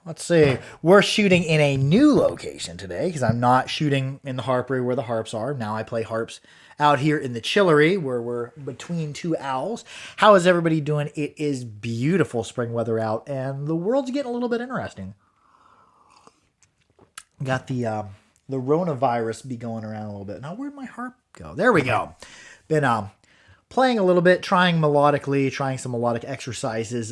Let's see. We're shooting in a new location today because I'm not shooting in the harpery where the harps are. Now I play harps out here in the chillery where we're between two owls. How is everybody doing? It is beautiful spring weather out and the world's getting a little bit interesting. Got the Rona-virus be going around a little bit. Now where'd my harp go? There we go. Been playing a little bit, trying melodically, trying some melodic exercises.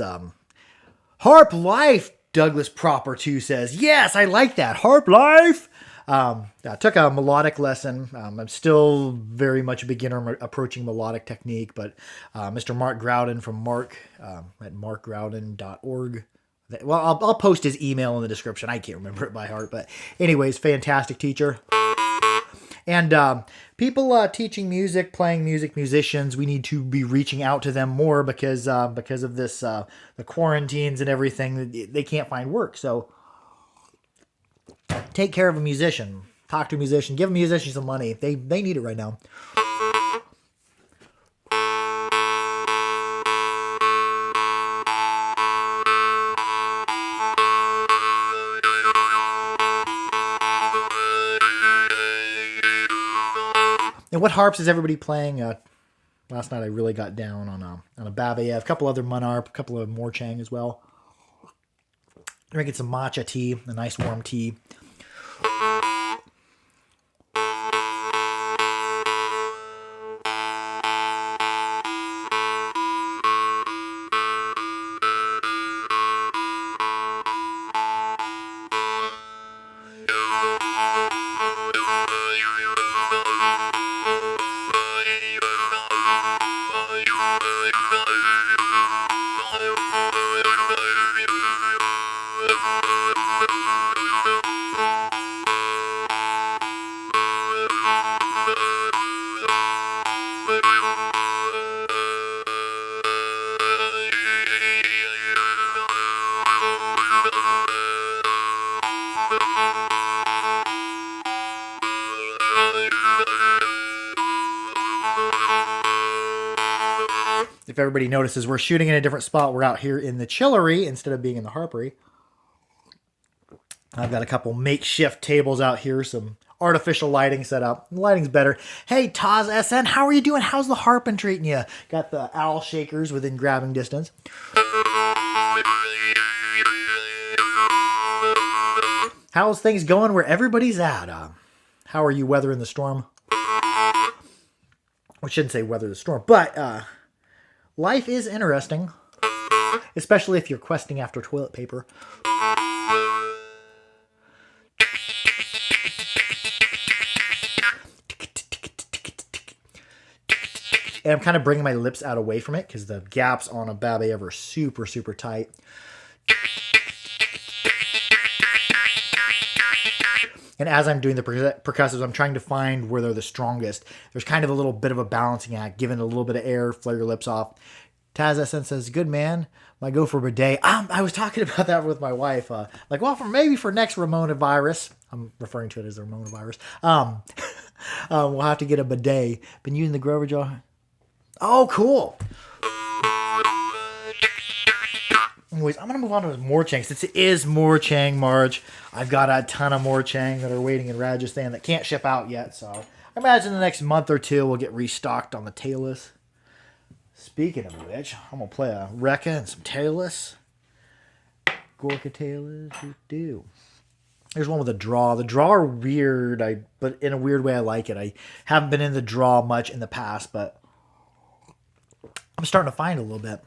Harp life, Douglas Proper 2 says. Yes, I like that. Harp life. I took a melodic lesson. I'm still very much a beginner approaching melodic technique, but Mr. Mark Groudon from Mark at markgroudon.org. Well, I'll post his email in the description. I can't remember it by heart, but anyways, fantastic teacher. And people teaching music, playing music, musicians, we need to be reaching out to them more because of this, the quarantines and everything. They can't find work. So take care of a musician. Talk to a musician. Give a musician some money. They need it right now. And what harps is everybody playing? Last night I really got down on a Babayev, a couple other Munarp, a couple of Morchang as well. Drinking some matcha tea, a nice warm tea. If everybody notices, we're shooting in a different spot. We're out here in the chillery instead of being in the harpery. I've got a couple makeshift tables out here, some artificial lighting set up. The lighting's better. Hey, Taz SN, how are you doing? How's the harp been treating you? Got the owl shakers within grabbing distance. How's things going where everybody's at? How are you weathering the storm? I shouldn't say weather the storm, but life is interesting, especially if you're questing after toilet paper. And I'm kind of bringing my lips out away from it because the gaps on a Babayev are super, super tight. And as I'm doing the percussives, I'm trying to find where they're the strongest. There's kind of a little bit of a balancing act, giving a little bit of air, flare your lips off. Taz SN says, good man, might go for a bidet. I was talking about that with my wife. Maybe for next Ramona virus. I'm referring to it as the Ramona virus. We'll have to get a bidet. Been using the Grover jaw. Oh, cool. Anyways, I'm going to move on to Morchang. Since it is Morchang March, I've got a ton of Morchang that are waiting in Rajasthan that can't ship out yet. So I imagine the next month or two we'll get restocked on the tailless. Speaking of which, I'm going to play a Rekka and some tailless. Gorka tailless. There's one with a draw. The draw are weird, but in a weird way I like it. I haven't been in the draw much in the past, but I'm starting to find a little bit.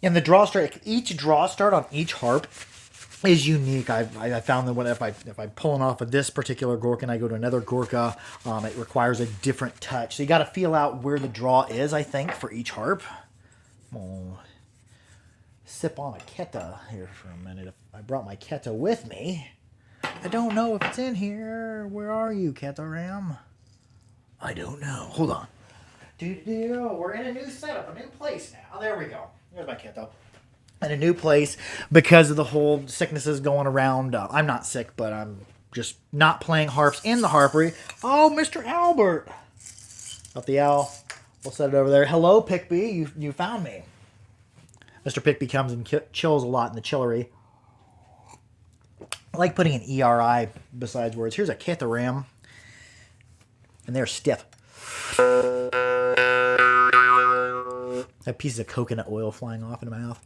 And the draw start, each draw start on each harp is unique. I found that when if I'm pulling off of this particular Gorka and I go to another Gorka, it requires a different touch. So you got to feel out where the draw is, I think, for each harp. Oh, sip on a Keta here for a minute. If I brought my Keta with me, I don't know if it's in here. Where are you, Keta Ram? I don't know. Hold on. We're in a new setup, a new place now. There we go. Here's my Keta. In a new place because of the whole sicknesses going around. I'm not sick, but I'm just not playing harps in the harpery. Oh, Mr. Albert. Up the owl. We'll set it over there. Hello, Pickby. You found me. Mr. Pickby comes and chills a lot in the chillery. I like putting an ERI besides words. Here's a Keta Ram. And they're stiff. I have pieces of coconut oil flying off into my mouth.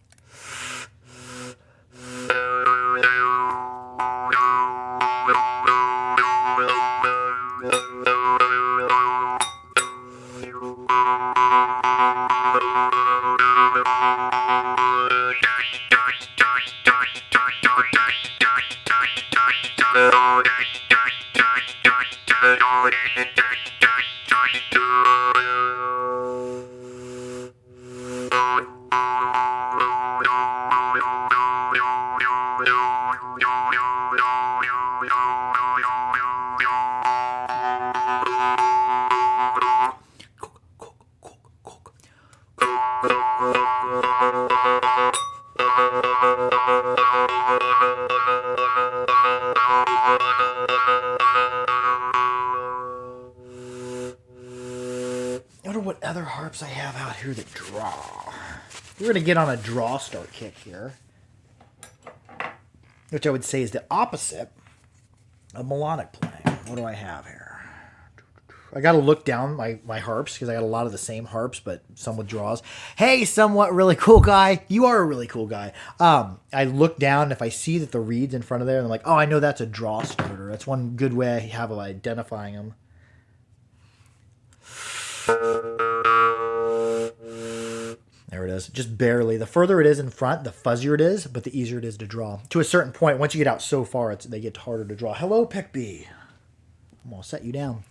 I wonder what other harps I have out here that draw. We're going to get on a draw start kick here, which I would say is the opposite of melodic playing. What do I have here? I got to look down my harps because I got a lot of the same harps, but some with draws. Hey, somewhat really cool guy. You are a really cool guy. I look down, and if I see that the reed's in front of there, and I'm like, oh, I know that's a draw starter. That's one good way I have of identifying them. There it is. Just barely. The further it is in front, the fuzzier it is, but the easier it is to draw. To a certain point, once you get out so far, they get harder to draw. Hello, Pickby. I'm going to set you down.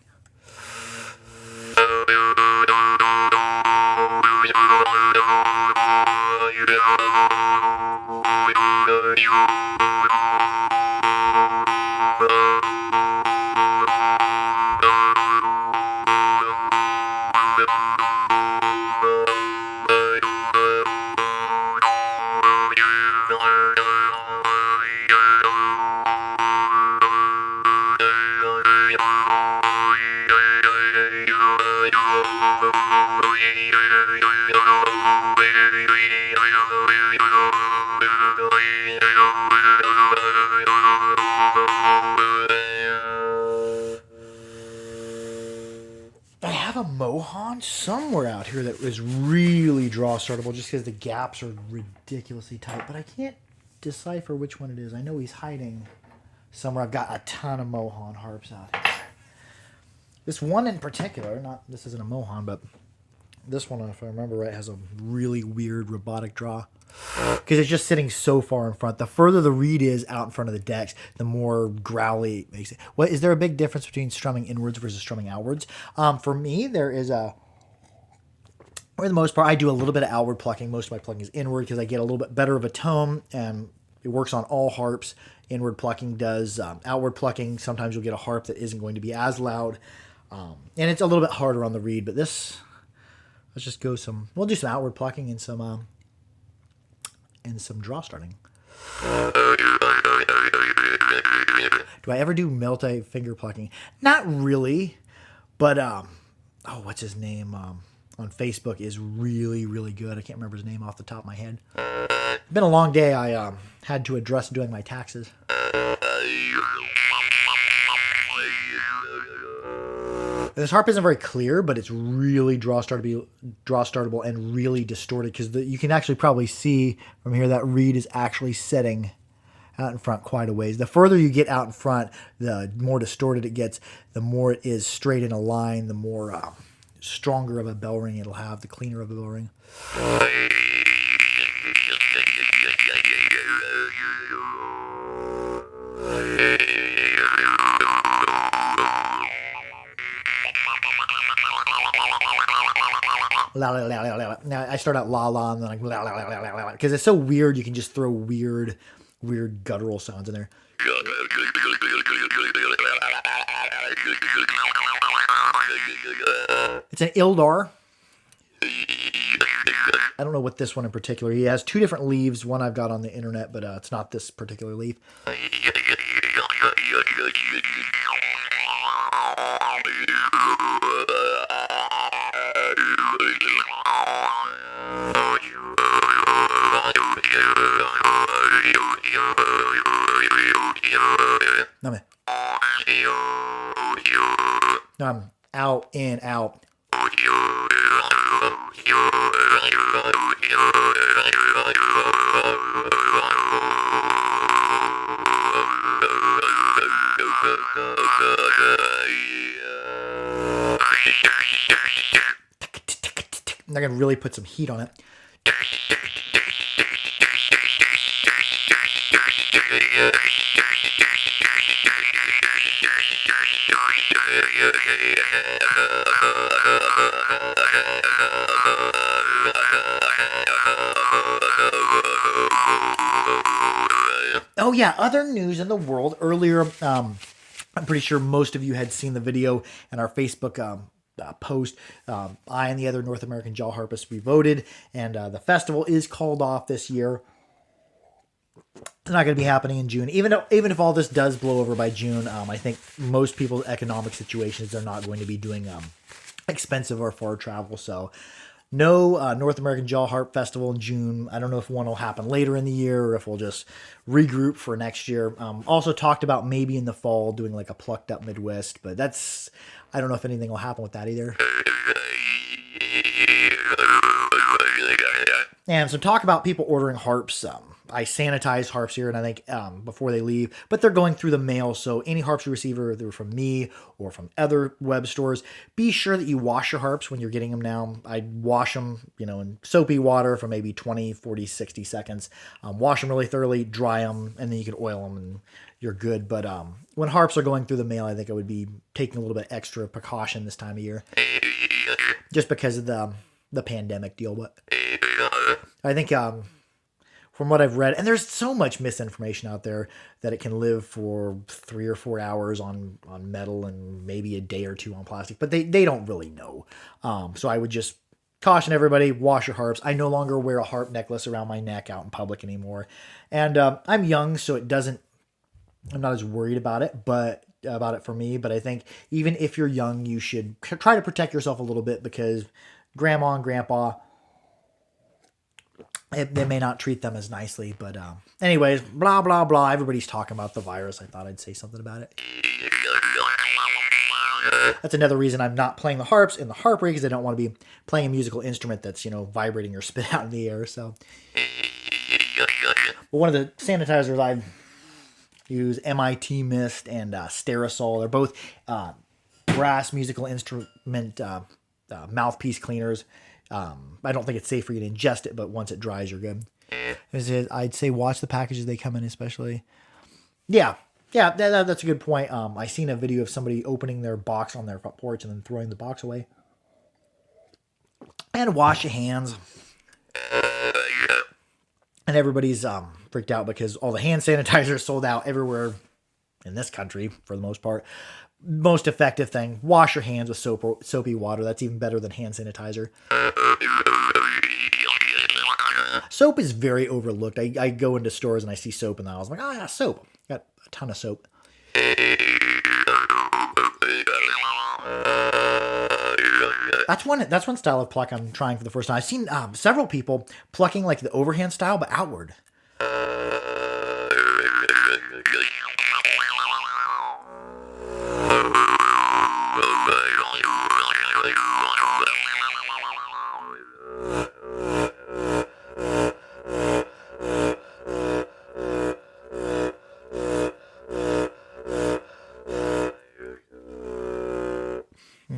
I have a Mohan somewhere out here that is really draw startable just because the gaps are ridiculously tight, but I can't decipher which one it is. I know he's hiding somewhere. I've got a ton of Mohan harps out here. This one in particular, this isn't a Mohan, but this one, if I remember right, has a really weird robotic draw because it's just sitting so far in front. The further the reed is out in front of the decks, the more growly it makes it. What is there a big difference between strumming inwards versus strumming outwards? For me, there is a. For the most part, I do a little bit of outward plucking. Most of my plucking is inward because I get a little bit better of a tone, and it works on all harps. Inward plucking does outward plucking. Sometimes you'll get a harp that isn't going to be as loud, and it's a little bit harder on the reed. But this, let's just go we'll do some outward plucking and some draw starting. Do I ever do multi-finger plucking? Not really, but what's his name? On Facebook is really, really good. I can't remember his name off the top of my head. It's been a long day. I had to address doing my taxes. This harp isn't very clear, but it's really draw startable and really distorted because you can actually probably see from here that reed is actually setting out in front quite a ways. The further you get out in front, the more distorted it gets. The more it is straight in a line, the more stronger of a bell ring it'll have, the cleaner of a bell ring. Now I start out la la and then like because it's so weird. You can just throw weird guttural sounds in there. It's an Ildar. I don't know what this one in particular. He has two different leaves. One I've got on the internet, but it's not this particular leaf. Out, in, out. They're going to really put some heat on it. Oh yeah, other news in the world. Earlier, I'm pretty sure most of you had seen the video in our Facebook post. I and the other North American jaw harpists, we voted, and the festival is called off this year. It's not going to be happening in June. Even if all this does blow over by June, I think most people's economic situations are not going to be doing expensive or far travel. So no North American Jaw Harp Festival in June. I don't know if one will happen later in the year or if we'll just regroup for next year. Also talked about maybe in the fall doing like a Plucked Up Midwest, but I don't know if anything will happen with that either. And so talk about people ordering harps. I sanitize harps here, and I think before they leave, but they're going through the mail. So any harps you receive, either from me or from other web stores, be sure that you wash your harps when you're getting them now. I wash them, in soapy water for maybe 20, 40, 60 seconds. Wash them really thoroughly, dry them, and then you can oil them and you're good. But when harps are going through the mail, I think I would be taking a little bit extra precaution this time of year, just because of the pandemic deal. But I think from what I've read, and there's so much misinformation out there that it can live for 3 or 4 hours on metal and maybe a day or two on plastic, but they don't really know. So I would just caution everybody, wash your harps. I no longer wear a harp necklace around my neck out in public anymore. And I'm young, so I'm not as worried about it, for me. But I think even if you're young, you should try to protect yourself a little bit, because grandma and grandpa, they may not treat them as nicely. But anyways, blah, blah, blah. Everybody's talking about the virus. I thought I'd say something about it. That's another reason I'm not playing the harps in the harp rig, because I don't want to be playing a musical instrument that's, vibrating or spit out in the air. So, but one of the sanitizers I use, MIT Mist and Sтерosol. They're both brass musical instrument mouthpiece cleaners. I don't think it's safe for you to ingest it, but once it dries, you're good. I'd say watch the packages they come in, especially. Yeah, that's a good point. I seen a video of somebody opening their box on their front porch and then throwing the box away. And wash your hands. And everybody's freaked out because all the hand sanitizers sold out everywhere in this country for the most part. Most effective thing, wash your hands with soapy water. That's even better than hand sanitizer. Soap is very overlooked. I go into stores and I see soap in the aisles. I'm like, oh yeah, soap. Got a ton of soap. That's one style of pluck I'm trying for the first time. I've seen several people plucking like the overhand style, but outward.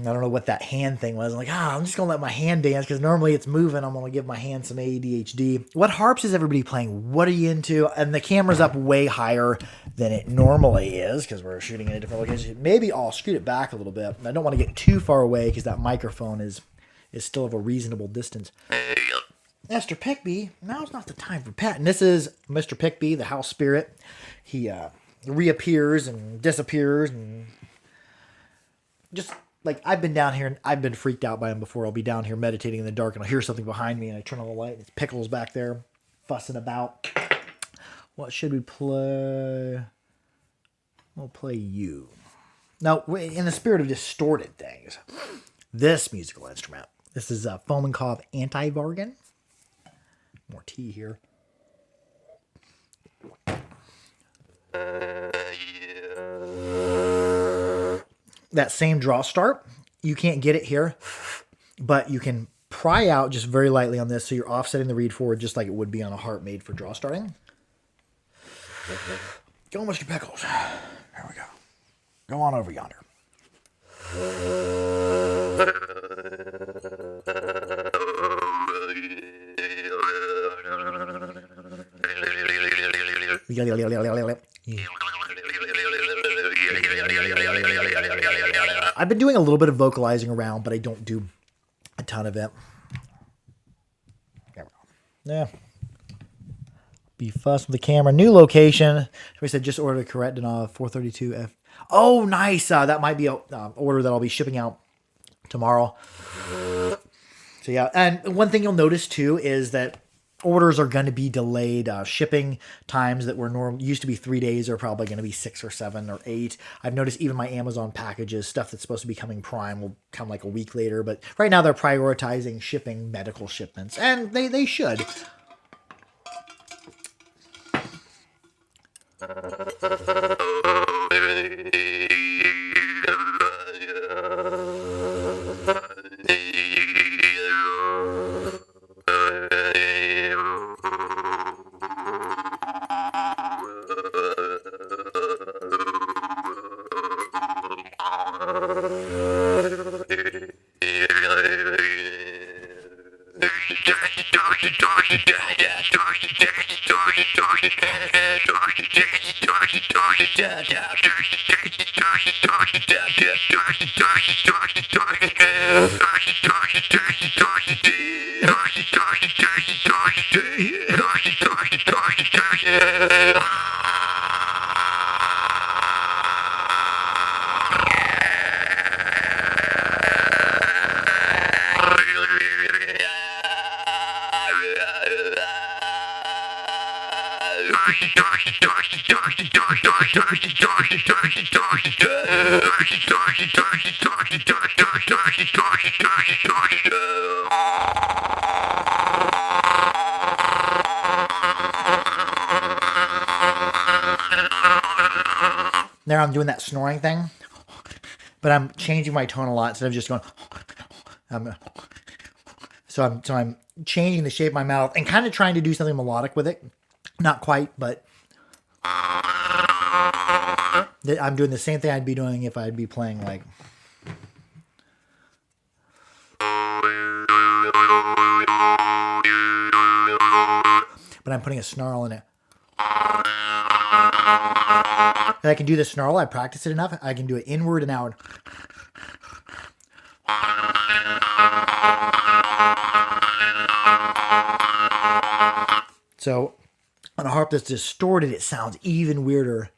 I don't know what that hand thing was. I'm like, I'm just going to let my hand dance, because normally it's moving. I'm going to give my hand some ADHD. What harps is everybody playing? What are you into? And the camera's up way higher than it normally is, because we're shooting in a different location. Maybe I'll scoot it back a little bit. I don't want to get too far away, because that microphone is is still of a reasonable distance. Mr. Pickby, now's not the time for pet. And this is Mr. Pickby, the house spirit. He reappears and disappears, and just like I've been down here and I've been freaked out by him before. I'll be down here meditating in the dark and I'll hear something behind me and I turn on the light and it's Pickles back there fussing about. What should we play? We'll play you. Now, in the spirit of distorted things, this musical instrument, this is a Fomenkopf Anti-Vargan. More tea here. That same draw start, you can't get it here, but you can pry out just very lightly on this, so you're offsetting the reed forward just like it would be on a harp made for draw starting. Go, Mr. Pickles. There we go. Go on over yonder. I've been doing a little bit of vocalizing around, but I don't do a ton of it. There we go. Yeah. Be fussed with the camera. New location. We said just ordered a correct 432F. Oh, nice. That might be an order that I'll be shipping out tomorrow. So yeah, and one thing you'll notice too is that orders are going to be delayed. Shipping times that were used to be 3 days are probably going to be 6 or 7 or 8. I've noticed even my Amazon packages, stuff that's supposed to be coming Prime, will come like a week later. But right now they're prioritizing shipping medical shipments, and they should. There I'm doing that snoring thing, but I'm changing my tone a lot instead of just going. So I'm changing the shape of my mouth and kind of trying to do something melodic with it. Not quite, but I'm doing the same thing I'd be doing if I'd be playing like. But I'm putting a snarl in it. And I can do the snarl. I practice it enough. I can do it inward and outward. So on a harp that's distorted, it sounds even weirder.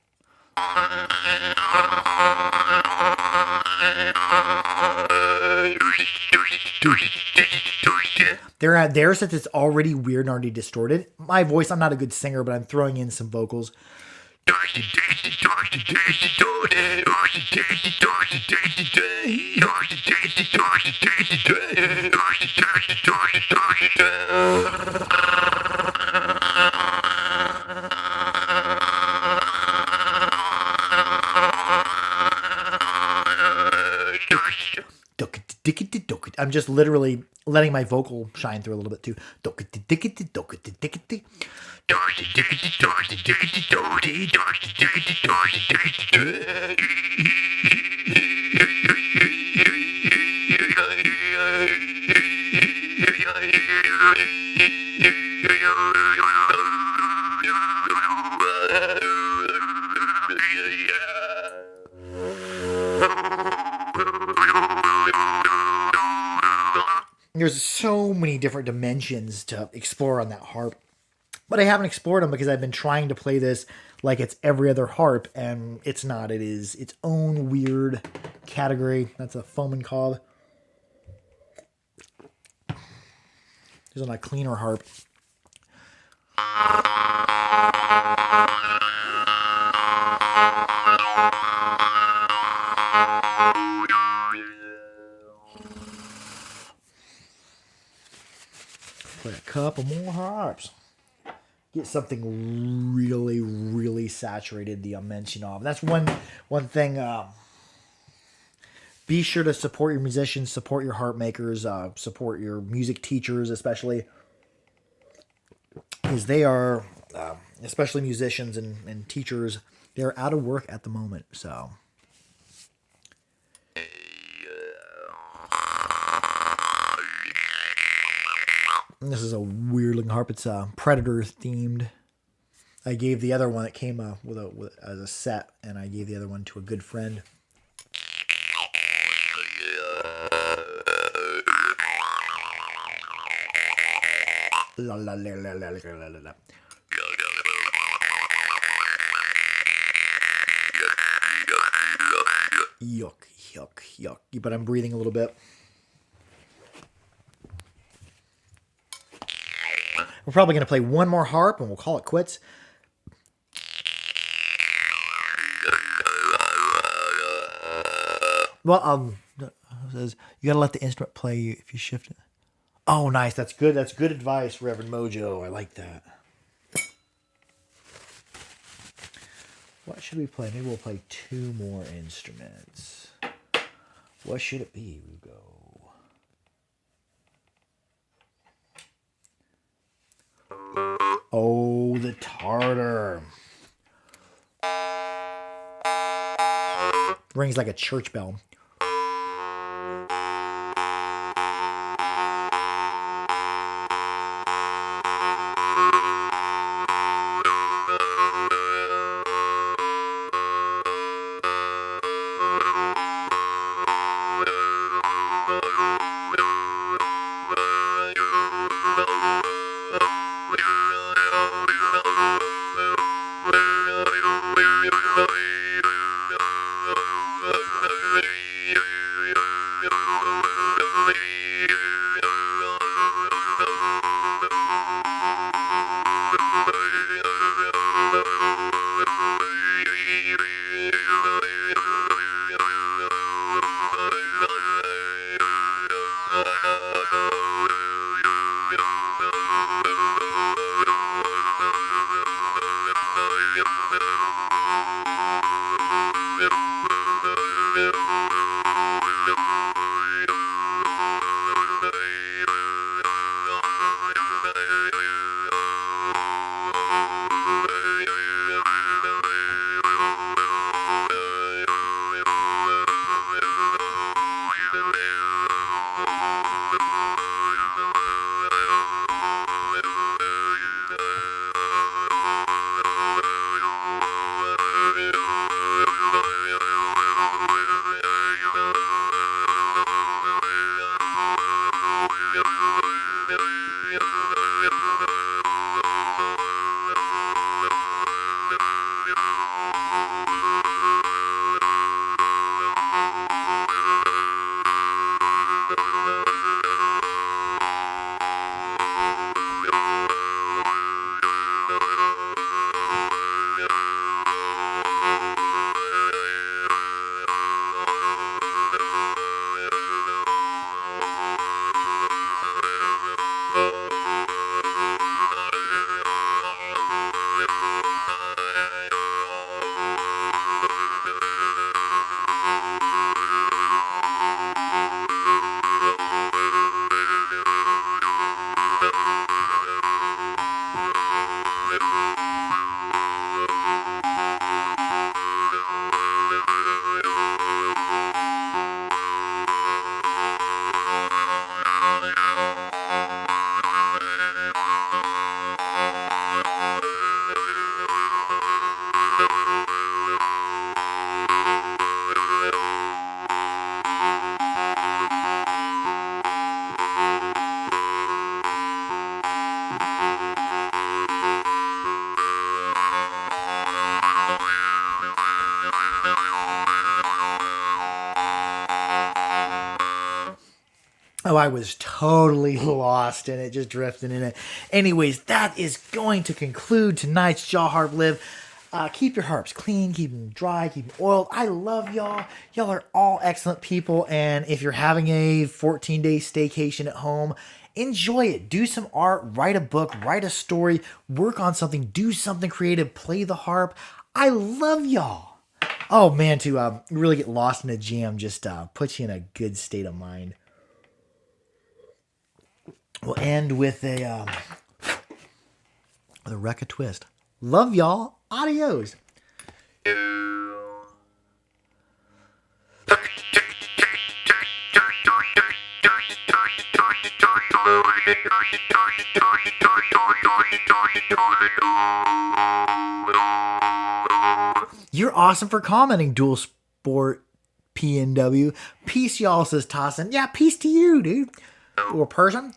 There, since it's already weird and already distorted, my voice, I'm not a good singer, but I'm throwing in some vocals. I'm just literally letting my vocal shine through a little bit too. There's so many different dimensions to explore on that harp, but I haven't explored them because I've been trying to play this like it's every other harp, and it's not. It is its own weird category. That's a foam and cob. There's a cleaner harp. Play a couple more harps. Get something really, really saturated the mention of. That's one thing. Be sure to support your musicians, support your harp makers, support your music teachers, especially, because they are, especially musicians and teachers, they're out of work at the moment. So. This is a weird looking harp. It's Predator themed. I gave the other one that came as a set, and I gave the other one to a good friend. La, la, la, la, la, la, la, la. Yuck, yuck, yuck. But I'm breathing a little bit. We're probably going to play one more harp, and we'll call it quits. Well, says you got to let the instrument play if you shift it. Oh, nice. That's good. That's good advice, Reverend Mojo. I like that. What should we play? Maybe we'll play 2 more instruments. What should it be, Rugo? Oh, the Tartar. Rings like a church bell. Oh, I was totally lost in it, just drifting in it. Anyways, that is going to conclude tonight's Jaw Harp Live. Keep your harps clean, keep them dry, keep them oiled. I love y'all. Y'all are all excellent people. And if you're having a 14-day staycation at home, enjoy it. Do some art, write a book, write a story, work on something, do something creative, play the harp. I love y'all. Oh man, to really get lost in a jam just puts you in a good state of mind. We'll end with a wreck a twist. Love y'all. Adios. You're awesome for commenting, Dual Sport PNW. Peace, y'all, says Tossin. Yeah, peace to you, dude. Or person.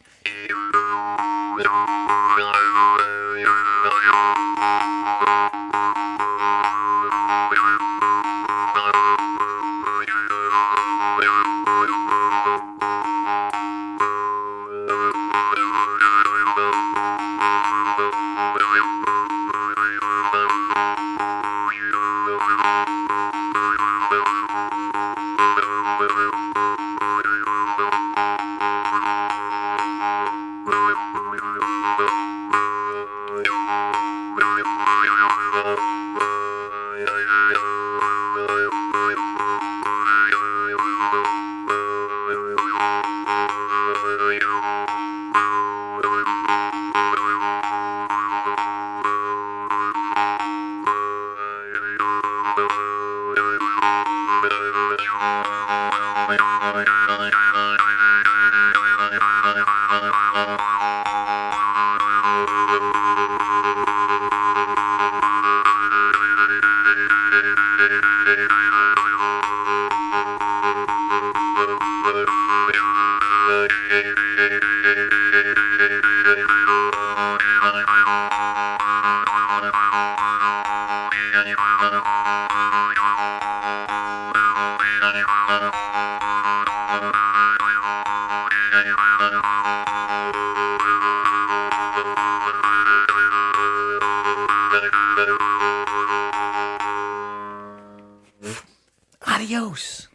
Adios.